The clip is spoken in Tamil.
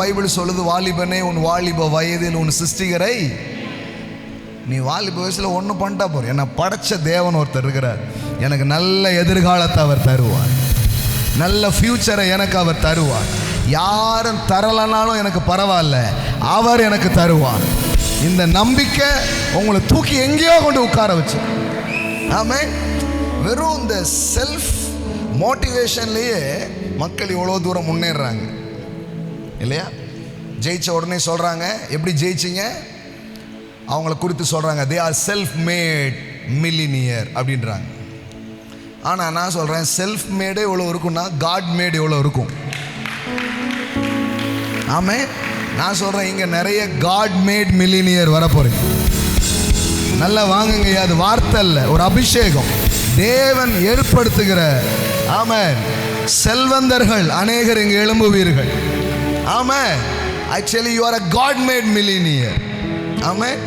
பைபிள் சொல்லுது, வாலிபனே உன் வாலிப வயதில் உன் சிருஷ்டிகரை. நீ வாலிப வயசில் ஒன்றும் பண்ணிட்டா போற. என்னை படைச்ச தேவன் ஒருத்தர் இருக்கிறார். எனக்கு நல்ல எதிர்காலத்தை அவர் தருவார். நல்ல ஃபியூச்சரை எனக்கு அவர் தருவார். யாரும் தரலனாலும் எனக்கு பரவாயில்ல, அவர் எனக்கு தருவார். இந்த நம்பிக்கை உங்களை தூக்கி எங்கேயோ கொண்டு உட்கார வச்சு. ஆமென். வெறும் இந்த செல்ஃப் மோட்டிவேஷன்லேயே மக்கள் இவ்வளோ தூரம் முன்னேறாங்க இல்லையா? ஜெயிச்ச உடனே சொல்கிறாங்க, எப்படி ஜெயிச்சிங்க அவங்கள குறித்து சொல்கிறாங்க, they are self mat millionaire அப்படின்றாங்க. ஆனால் நான் சொல்கிறேன், செல்ஃப் மேடே எவ்வளோ இருக்குன்னா காட் மேட் எவ்வளோ இருக்கும். ஆமென். நான் சொல்கிறேன், இங்கே நிறைய காட் மேட் மில்லினியர் வர போகிறீங்க. நல்லா வாங்குங்க. அது வார்த்தை இல்லை, ஒரு அபிஷேகம். தேவன் ஏற்படுத்துகிற ஆமென் செல்வந்தர்கள் அநேகர் இங்கே எழும்புவீர்கள். ஆமென். Actually you are a God made millionaire. Amen.